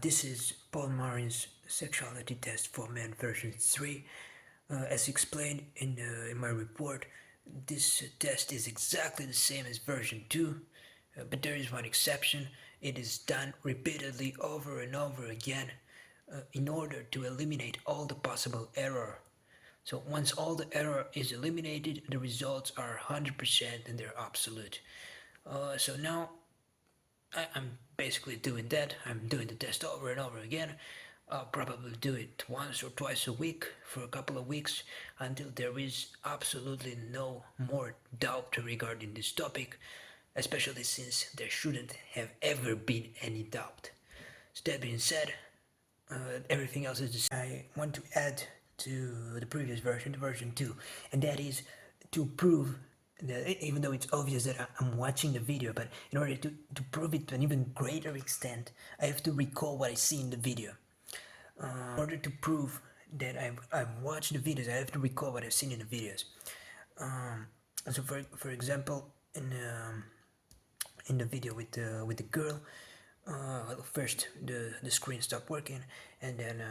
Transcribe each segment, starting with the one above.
This is Paul Marin's Sexuality Test for Men version 3. As explained in my report, this test is exactly the same as version 2, but there is one exception. It is done repeatedly over and over again in order to eliminate all the possible error. So once all the error is eliminated, the results are 100% and they're absolute. So now I'm basically doing that. I'm doing the test over and over again. I'll probably do it once or twice a week for a couple of weeks until there is absolutely no more doubt regarding this topic, especially since there shouldn't have ever been any doubt. So that being said, everything else is the same. I want to add to the previous version, the version 2, and that is to prove that even though it's obvious that I'm watching the video, but in order to prove it to an even greater extent, I have to recall what I see in the video. In order to prove that I've watched the videos, I have to recall what I've seen in the videos. So for example, in the video with the girl, first the screen stopped working, and then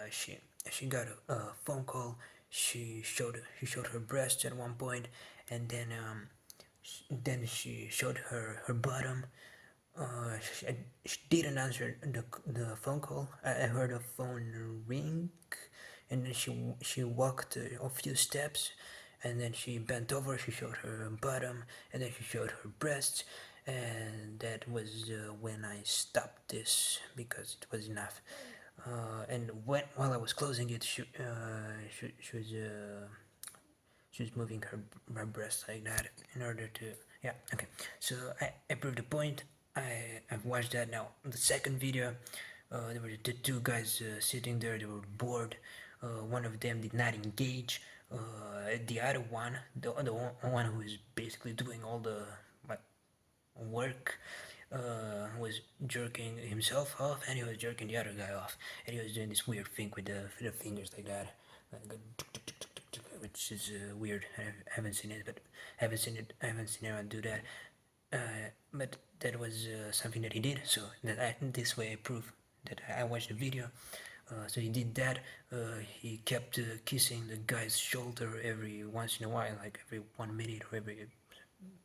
she got a phone call. She showed her breasts at one point, and then she showed her bottom. She didn't answer the phone call. I heard a phone ring, and then she walked a few steps, and then she bent over. She showed her bottom, and then she showed her breasts, and that was when I stopped this because it was enough. And while I was closing it, she was moving her breast like that in order to, yeah, okay. So I proved the point. I've watched that. Now the second video, there were the two guys sitting there. They were bored. One of them did not engage. The other one, the one who is basically doing all the work, was jerking himself off, and he was jerking the other guy off, and he was doing this weird thing with the fingers like that, which is weird. I haven't seen it, but I haven't seen anyone do that. But that was something that he did. So this way I prove that I watched the video. So he did that. He kept kissing the guy's shoulder every once in a while, like every 1 minute or every,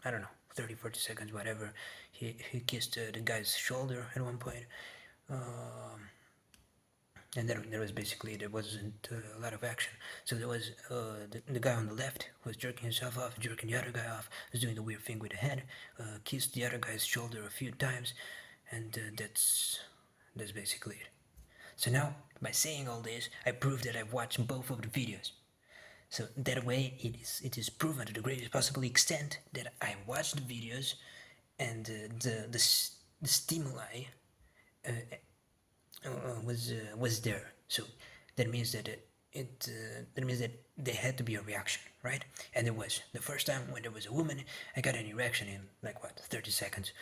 I don't know, 30, 40 seconds, whatever. He kissed the guy's shoulder at one point. And then there was basically, there wasn't a lot of action. So there was the guy on the left was jerking himself off, jerking the other guy off, was doing the weird thing with the head, kissed the other guy's shoulder a few times, and that's basically it. So now, by saying all this, I prove that I've watched both of the videos. So that way, it is proven to the greatest possible extent that I watched the videos, and the stimuli was there. So that means that that means that there had to be a reaction, right? And there was. The first time when there was a woman, I got an erection in like what, 30 seconds.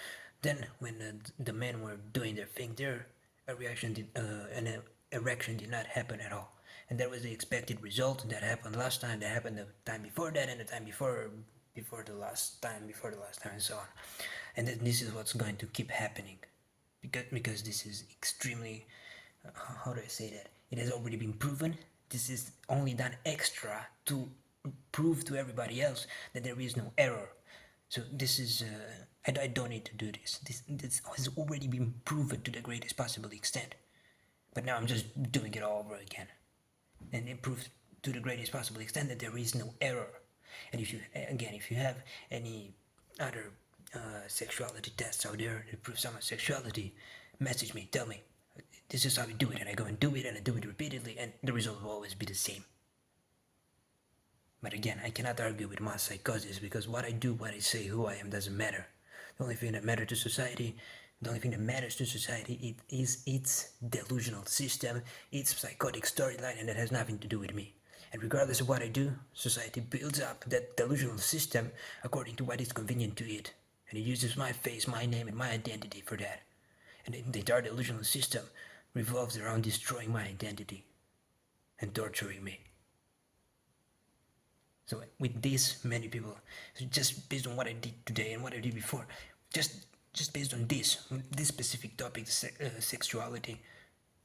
Then when the men were doing their thing there, an erection did not happen at all. And that was the expected result. That happened last time, that happened the time before that, and the time before the last time, and so on. And then this is what's going to keep happening, because this is extremely, how do I say that? It has already been proven. This is only done extra to prove to everybody else that there is no error. So this is, I don't need to do this. This has already been proven to the greatest possible extent. But now I'm just doing it all over again. And it proves to the greatest possible extent that there is no error. And if you have any other sexuality tests out there that prove someone's sexuality, message me, tell me, this is how you do it, and I go and do it, and I do it repeatedly, and the result will always be the same. But again, I cannot argue with mass psychosis, because what I do, what I say, who I am doesn't matter. The only thing that matters to society, is its delusional system, its psychotic storyline, and that has nothing to do with me. And regardless of what I do, society builds up that delusional system according to what is convenient to it. And it uses my face, my name, and my identity for that. And the entire delusional system revolves around destroying my identity and torturing me. So with this, many people, just based on what I did today and what I did before, just just based on this specific topic, sexuality,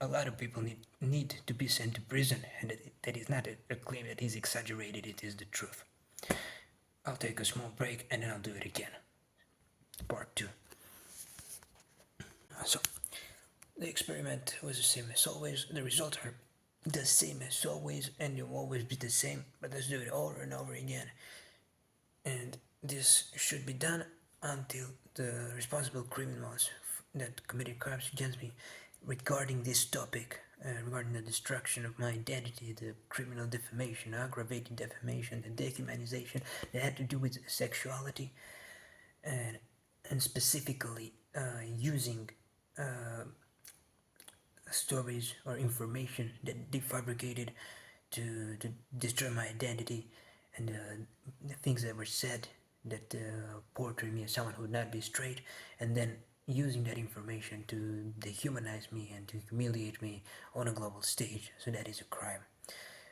a lot of people need to be sent to prison, and that is not a claim that is exaggerated, it is the truth. I'll take a small break and then I'll do it again. Part 2. So, the experiment was the same as always, the results are the same as always, and they'll always be the same, but let's do it over and over again. And this should be done until the responsible criminals that committed crimes against me regarding this topic, regarding the destruction of my identity, the criminal defamation, aggravated defamation, the dehumanization that had to do with sexuality, and specifically using stories or information that they fabricated to destroy my identity, and the things that were said that portray me as someone who would not be straight, and then using that information to dehumanize me and to humiliate me on a global stage. So that is a crime.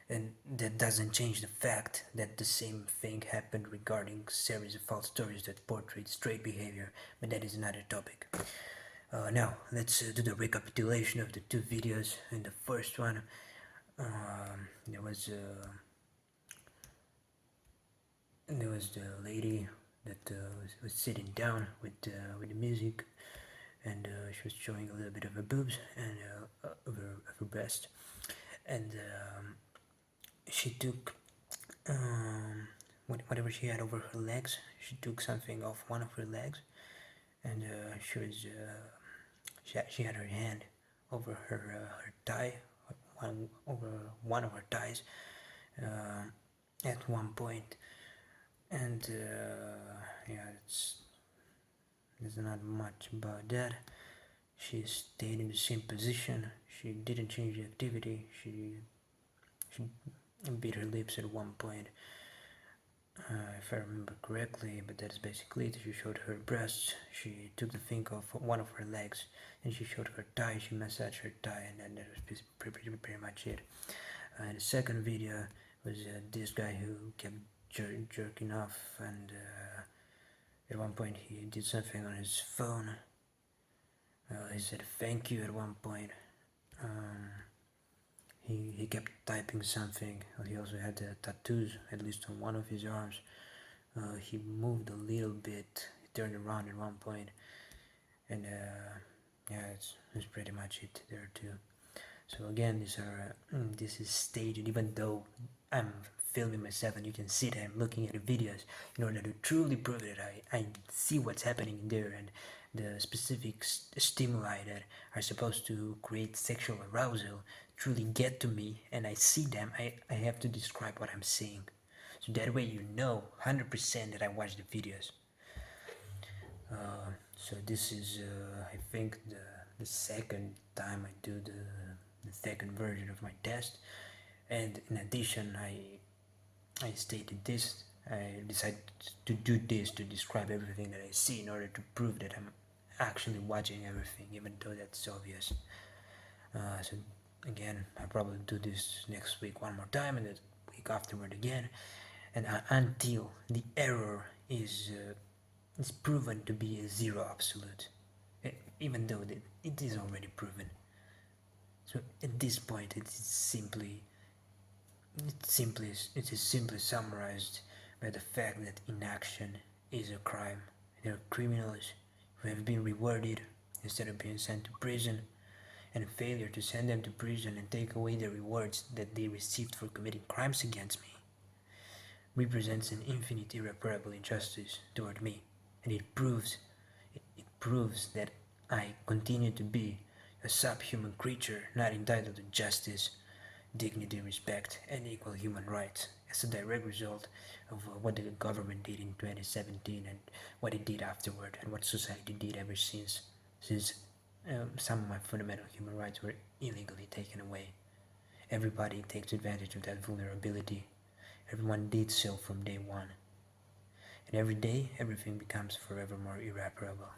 And that doesn't change the fact that the same thing happened regarding series of false stories that portrayed straight behavior, but that is another topic. Now, let's do the recapitulation of the two videos. In the first one, there was the lady that was sitting down with the music, and she was showing a little bit of her boobs and of her breast, and she took whatever she had over her legs. She took something off one of her legs, and she had her hand over her thigh, over one of her thighs at one point. And yeah, there's not much about that. She stayed in the same position. She didn't change the activity. She bit her lips at one point, if I remember correctly, but that's basically it. She showed her breasts. She took the thing off one of her legs, and she showed her thigh. She massaged her thigh, and then that was pretty much it. And the second video was this guy who kept jerking off, and at one point he did something on his phone. He said thank you at one point. He kept typing something. He also had tattoos, at least on one of his arms. He moved a little bit. He turned around at one point, and yeah, it's pretty much it there too. So again, this is staged, even though I'm filming myself and you can see that I'm looking at the videos in order to truly prove that I see what's happening in there, and the specific stimuli that are supposed to create sexual arousal truly get to me and I see them. I have to describe what I'm seeing, so that way you know 100% that I watched the videos. So this is I think the second time I do the second version of my test, and in addition I stated this. I decided to do this to describe everything that I see in order to prove that I'm actually watching everything, even though that's obvious. So again, I'll probably do this next week one more time, and the week afterward again, and until the error is proven to be a zero absolute, even though it is already proven. So at this point, it is simply summarized by the fact that inaction is a crime. There are criminals who have been rewarded instead of being sent to prison, and failure to send them to prison and take away the rewards that they received for committing crimes against me represents an infinite irreparable injustice toward me, and it proves that I continue to be a subhuman creature not entitled to justice, dignity, respect, and equal human rights as a direct result of what the government did in 2017 and what it did afterward, and what society did ever since some of my fundamental human rights were illegally taken away. Everybody takes advantage of that vulnerability. Everyone did so from day one. And every day, everything becomes forever more irreparable.